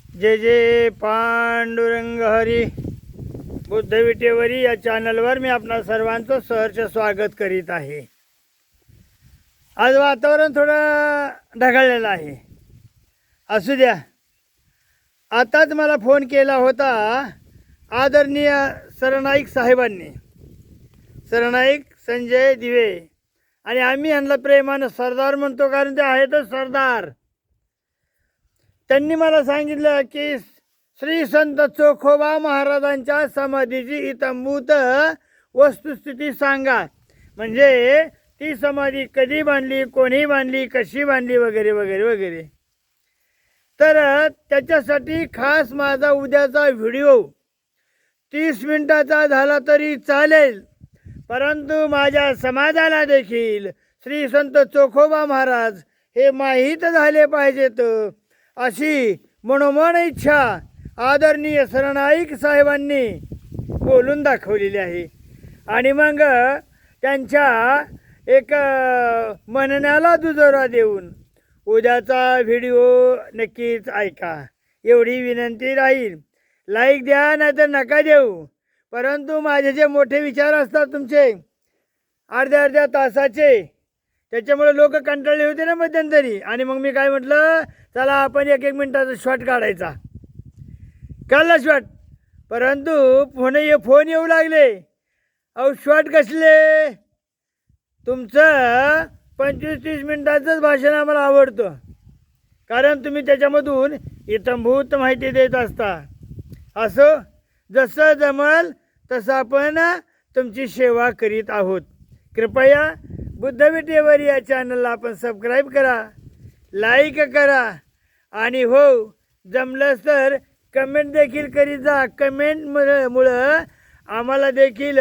जय जय पांडुरंग हरी. बुद्ध विटेवरी या चॅनलवर मी आपणा सर्वांचं सहर्ष स्वागत करीत आहे. आज वातावरण थोडं ढगाळलेलं आहे. असू द्या. आताच मला फोन केला होता आदरणीय सरनाईक साहेबांनी, सरनाईक संजय दिवे, आणि आम्ही यांना प्रेमानं सरदार म्हणतो कारण ते आहेतच सरदार. त्यांनी मला सांगितलं की श्री संत चोखोबा महाराजांच्या समाधीची इतंभूत वस्तुस्थिती सांगा. म्हणजे ती समाधी कधी बांधली, कोणी बांधली, कशी बांधली, वगैरे वगैरे वगैरे. तर त्याच्यासाठी खास माझा उद्याचा व्हिडिओ 30 मिनिटाचा झाला तरी चालेल, परंतु माझ्या समाजाला देखील श्री संत चोखोबा महाराज हे माहीत झाले पाहिजेत अशी मनोमन इच्छा आदरणीय सरनाईक साहेबांनी बोलून दाखवलेली आहे. आणि मग त्यांच्या एक म्हणण्याला दुजोरा देऊन उद्याचा व्हिडिओ नक्कीच ऐका एवढी विनंती राहील. लाईक द्या नाहीतर नका देऊ, परंतु माझे जे मोठे विचार असतात तुमचे अर्ध्या अर्ध्या तासाचे, त्याच्यामुळे लोक कंटाळले होते ना मध्यंतरी. आणि मग मी काय म्हटलं, चला आपण एक मिनिटाचा शॉट काढायचा. काढला शॉट, परंतु फोन येऊ लागले. अहो शॉट कसले, तुमचं 25-30 मिनिटाचंच भाषण आम्हाला आवडतं, कारण तुम्ही त्याच्यामधून इतंभूत माहिती देत असता. असं जसं जमल तसं आपण तुमची सेवा करीत आहोत. कृपया बुद्ध विटेवर या चॅनलला आपण सबस्क्राईब करा, लाईक करा, आणि हो जमलंच तर कमेंट देखील करीत जा. कमेंटमुळं आम्हाला देखील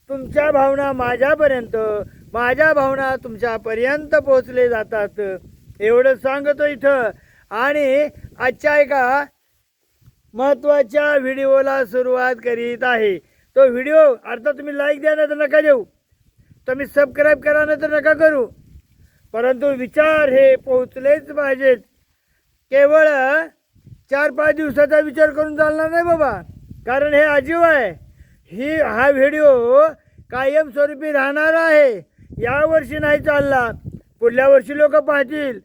तुमच्या भावना माझ्यापर्यंत, माझ्या भावना तुमच्यापर्यंत पोचले जातात. एवढं सांगतो इथं. आणि आजच्या एका महत्त्वाच्या व्हिडिओला सुरुवात करीत आहे. तो व्हिडिओ अर्थात तुम्ही लाईक द्या नाही तर नका देऊ, तुम्ही सबस्क्राईब करा नाही तर नका करू, परंतु विचार हे पोहोचलेच पाहिजेत. केवळ 4-5 दिवसाचा विचार करून चालणार नाही बाबा, कारण हे आजीव आहे. हा व्हिडिओ कायमस्वरूपी राहणार आहे. यावर्षी नाही चालला, पुढल्या वर्षी लोक पाहतील,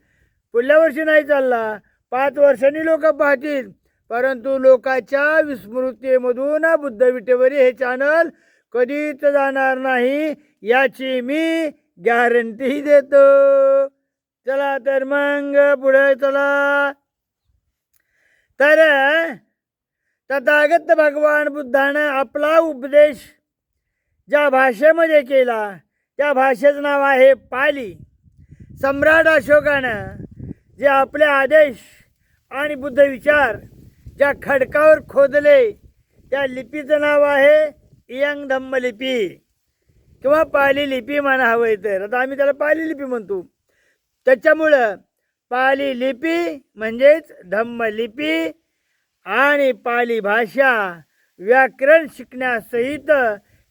पुढल्या वर्षी नाही चालला, 5 वर्षांनी लोक पाहतील, परंतु लोकांच्या विस्मृतीमधून बुद्ध विटेवरी हे चॅनल कधीच जाणार नाही याची मी गॅरंटी देतो. चला तर मग पुढे चला. तर तथागत भगवान बुद्धानं आपला उपदेश ज्या भाषेमध्ये केला त्या भाषेचं नाव आहे पाली. सम्राट अशोकानं जे आपले आदेश आणि बुद्ध विचार ज्या खडकावर खोदले त्या लिपीचं नाव आहे इयंग धम्म लिपी किंवा पाली लिपी म्हणा हवं तर. आता आम्ही त्याला पाली लिपी म्हणतो. त्याच्यामुळं पाली लिपी म्हणजेच धम्म लिपी आणि पाली भाषा व्याकरण शिकण्यासहित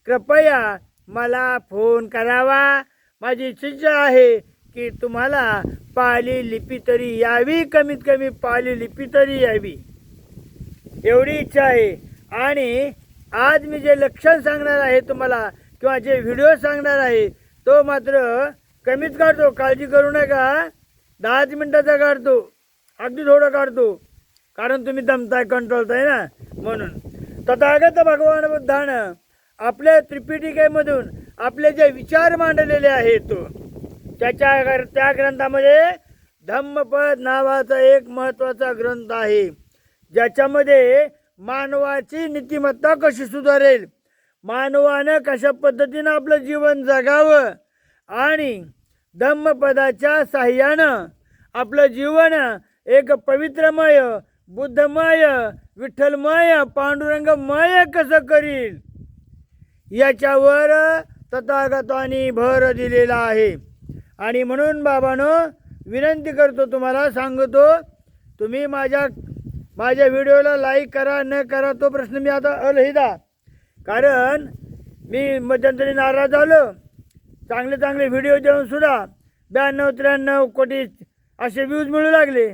कृपया मला फोन करावा. माझी इच्छा आहे की तुम्हाला पाली लिपी तरी यावी, कमीत कमी पाली लिपी तरी यावी, एवढी इच्छा आहे. आणि आज मी जे लक्षण सांगणार आहे तुम्हाला किंवा जे व्हिडिओ सांगणार आहे तो मात्र कमीच काढतो, काळजी करू नका. 10 मिनिटाचा काढतो, अगदी थोडं काढतो, कारण तुम्ही दमताय, कंट्रोलताय ना, म्हणून. तथागत भगवान बुद्धानं आपल्या त्रिपिटिकेमधून आपले जे विचार मांडलेले आहेत त्या ग्रंथामध्ये धम्मपद नावाचा एक महत्त्वाचा ग्रंथ आहे, ज्याच्यामध्ये मानवाची नीतिमत्ता कशी सुधारेल, मानवानं कशा पद्धतीनं आपलं जीवन जगावं, आणि धम्मपदाच्या साह्यानं आपलं जीवन एक पवित्रमय, बुद्धमय, विठ्ठलमय, पांडुरंगमय कसं करील याच्यावर तथागतांनी भर दिलेला आहे. आणि म्हणून बाबांनो विनंती करतो, तुम्हाला सांगतो, तुम्ही माझ्या व्हिडिओला लाईक करा न करा तो प्रश्न मी आता अलहिदा, कारण मी मध्यंतरी नाराज झालो. चांगले व्हिडिओ देऊन सुद्धा 92-93 कोटी असे व्ह्यूज मिळू लागले.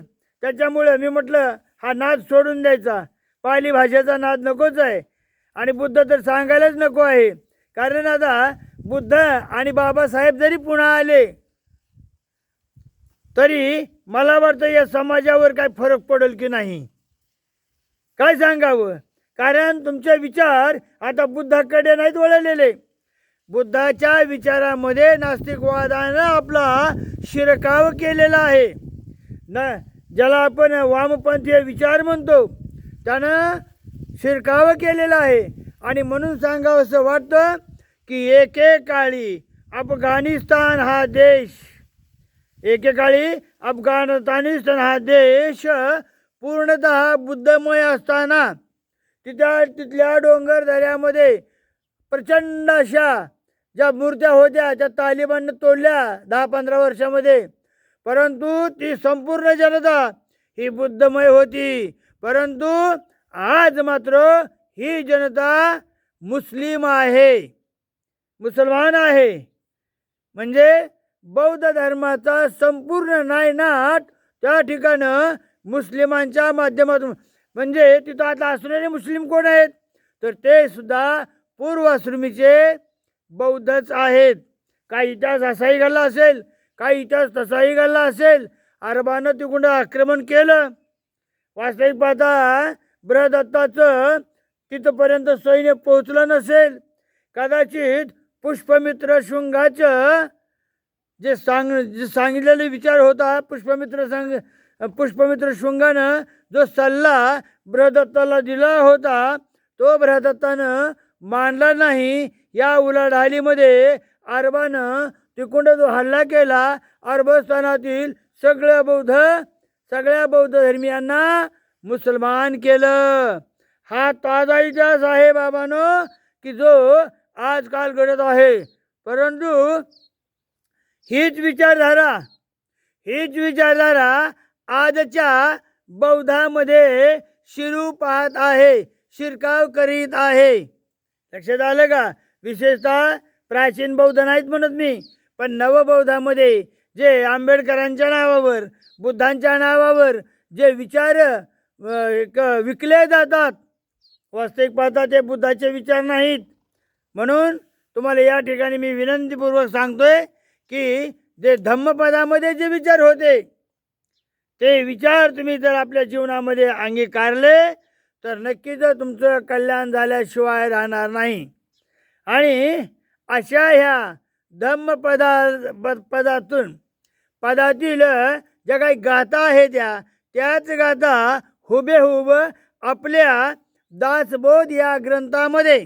त्याच्यामुळे मी म्हटलं हा नाद सोडून द्यायचा. पाली भाषेचा नाद नकोच आहे. आणि बुद्ध तर सांगायलाच नको आहे. कारण आता बुद्ध आणि बाबासाहेब जरी पुन्हा आले तरी मला वाटतं या समाजावर काय फरक पडेल की नाही, काय सांगावं. कारण तुमचे विचार आता बुद्धाकडे नाहीत वळलेले. बुद्धाच्या विचारामध्ये नास्तिकवादानं आपला शिरकाव केलेला आहे न. ज्याला आपण वामपंथीय विचार म्हणतो त्यानं शिरकाव केलेला आहे. आणि म्हणून सांगावं असं वाटतं की एकेकाळी अफगाणिस्तान हा देश अफगाणिस्तान हा देश पूर्णतः बुद्धमय असताना तिथल्या डोंगर दऱ्यामध्ये प्रचंड अशा ज्या मूर्त्या होत्या त्या तालिबाननं तोडल्या 10-15 वर्षामध्ये. परंतु ती संपूर्ण जनता ही बुद्धमय होती. परंतु आज मात्र ही जनता मुस्लिम आहे, मुसलमान आहे. म्हणजे बौद्ध धर्माचा संपूर्ण नायनाट त्या ठिकाणं मुस्लिमांच्या माध्यमातून. म्हणजे तिथं आता असणारे मुस्लिम कोण आहेत तर ते सुद्धा पूर्वाश्रमीचे बौद्धच आहेत. काही इतिहास असाही घडला असेल, काही इतिहास तसाही घडला असेल. अरबानं तिकडं आक्रमण केलं. वास्तविक पाहता बृहदत्ताचं तिथपर्यंत सैन्य पोहोचलं नसेल. कदाचित पुष्पमित्र शृंगाचं जे सांगितलेले विचार होता, पुष्पमित्र शृंगानं जो सल्ला बृहदत्ताला दिला होता तो बृहदत्तानं मानला नाही. या उलाढालीमध्ये अरबानं तिकडं जो हल्ला केला, अरबस्थानातील सगळ्या बौद्ध धर्मियांना मुसलमान केलं. हा ताजा इतिहास आहे बाबांनो की जो आजकाल घडत आहे. परंतु हीच विचारधारा आजच्या बौद्धामध्ये शिरू पाहत आहे, शिरकाव करीत आहे. लक्षात आलं का. विशेषतः प्राचीन बौद्ध नाहीत म्हणत मी, पण नवबौद्धामध्ये जे आंबेडकरांच्या नावावर, बुद्धांच्या नावावर जे विचार विकले जातात, वास्तविक पाहता ते बुद्धाचे विचार नाहीत. म्हणून तुम्हाला या ठिकाणी मी विनंतीपूर्वक सांगतोय की जे धम्मपदामध्ये जे विचार होते ते विचार तुम्ही जर आपल्या जीवनामध्ये अंगीकारले तर नक्कीच तुमचं कल्याण झाल्याशिवाय राहणार नाही. आणि अशा ह्या पदातील ज्या काही गाथा आहेत त्याच गाथा हुबेहूब आपल्या दासबोध या ग्रंथामध्ये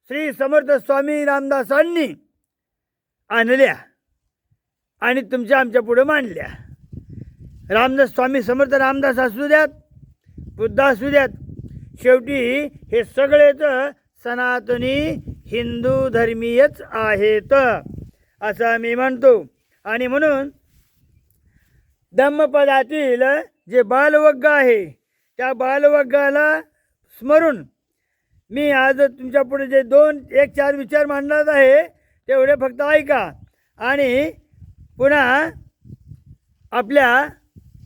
श्री समर्थ स्वामी रामदासांनी आणल्या आणि तुमच्या आमच्या पुढे मांडल्या. स्वामी समर्थ रामदास असू द्यात, बुद्ध असू द्यात, शेवटी हे सगळेच सनातनी हिंदू धर्मीयच आहेत असं मी म्हणतो. आणि म्हणून धम्मपदातील जे बालवग्ग आहे त्या बालवग्गाला स्मरून मी आज तुमच्या पुढे जे 2-4 विचार मांडणार आहे तेवढे फक्त ऐका आणि पुन्हा आपल्या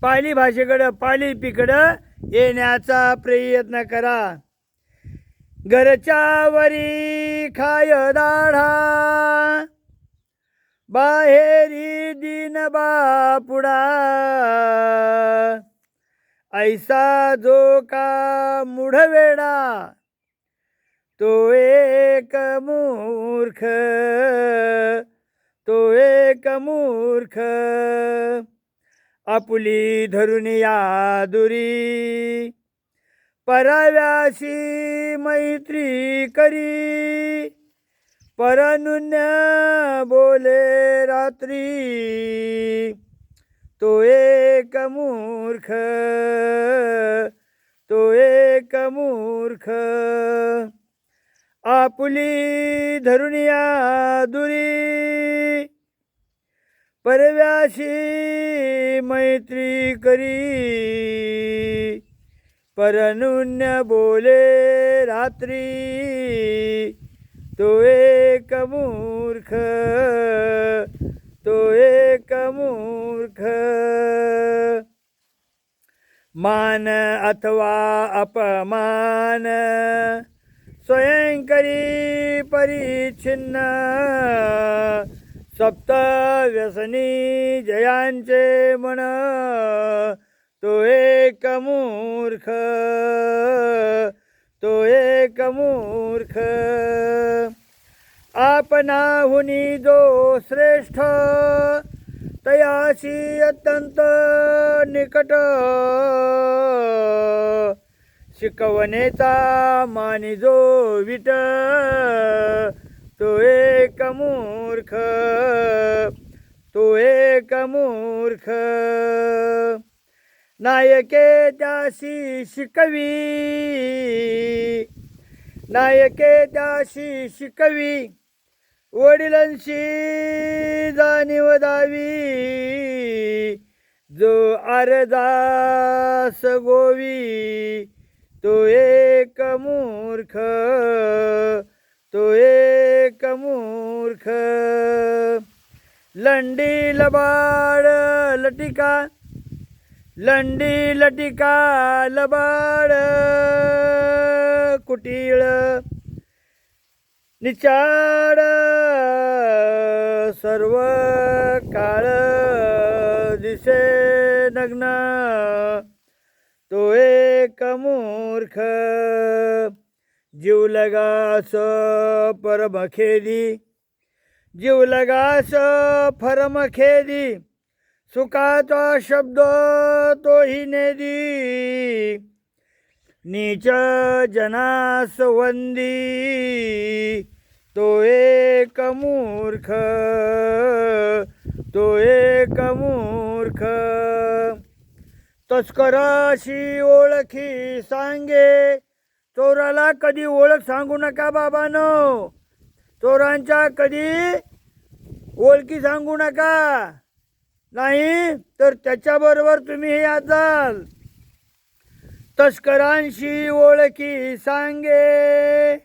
पाली भाषेकडं, पाली लिपीकडं येण्याचा प्रयत्न करा. घरच्या वरी खाय दाढा, बाहेरी दिन बापुडा, ऐसा जो का मुढवेडा, तो एक मूर्ख, तो एक मूर्ख. आपुली धरून या दुरी, पराव्याशी मैत्री करी, परनुन्य बोले रात्री, तो एक मूर्ख, तो एक मूर्ख. आपुली धरून या दुरी, परव्याशी मैत्री करी, परनुन्य बोले रात्री, तो एक मूर्ख, तो एक मूर्ख. मान अथवा अपमान स्वयंकरी परिच्छिन्न सप्त व्यसनी जयांचे मन तो एक मूर्ख तो एक मूर्ख आपणाहुनी जो श्रेष्ठ तयाशी अत्यंत निकट शिकवणेचा मानी जो विट तो एक मूर्ख तो एक मूर्ख नायके त्याशी शिकवी नायके त्याशी शिकवी वडिलांशी जाणीव दावी जो अरदास गोवी तो एक मूर्ख तो एक मूर्ख लंडी लबाड लटिका लंडी लटिका लबाड कुटीळ निचाड सर्व काळ दिसे नग्न तो एक मूर्ख जीव लगास परमखेदी जीव लगास परमखेदी सुखाचा शब्द तोही नेदी नीच जनास वंदी तो एक मूर्ख तो एक मूर्ख तस्कराशी ओळखी सांगे चोराला कधी ओळख सांगू नका बाबांनो चोरांच्या कधी ओळखी सांगू नका नाही तर त्याच्याबरोबर तुम्ही हे जाल तस्करांशी ओळखी सांगे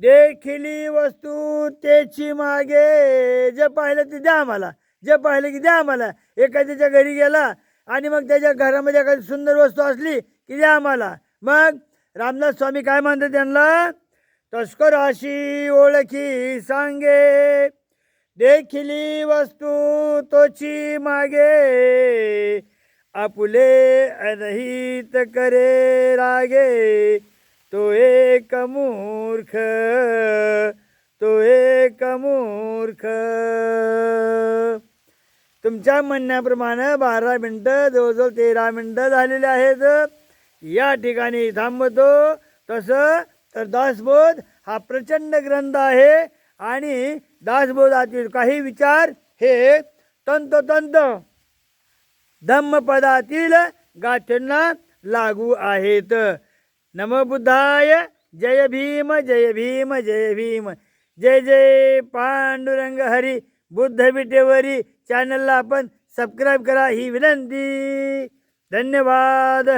देखिली वस्तू त्याची मागे जे पाहिलं ते द्या आम्हाला जे पाहिलं की द्या आम्हाला एखाद्याच्या घरी गेला आणि मग त्याच्या घरामध्ये एखादी सुंदर वस्तू असली की द्या आम्हाला मग रामदास स्वामी काय म्हणतात त्यांना तस्कराशी ओळखी सांगे देखिली वस्तू तोची मागे आपुले अनहित करे रागे तो एक मूर्ख तो एक मूर्ख तुमच्या म्हणण्याप्रमाणे 12 मिनटं जवळजवळ 13 मिनटं झालेले आहेत या ठिकाणी थांबतो तसं तर दासबोध हा प्रचंड ग्रंथ आहे आणि दासबोधातील काही विचार हे तंतोतंत धम्मपदातील गाथींना लागू आहेत नमो बुद्धाय जय भीम जय भीम जय भीम जय जय पांडुरंग हरी बुद्ध विटेवरी चॅनलला आपण सबस्क्राईब करा ही विनंती धन्यवाद।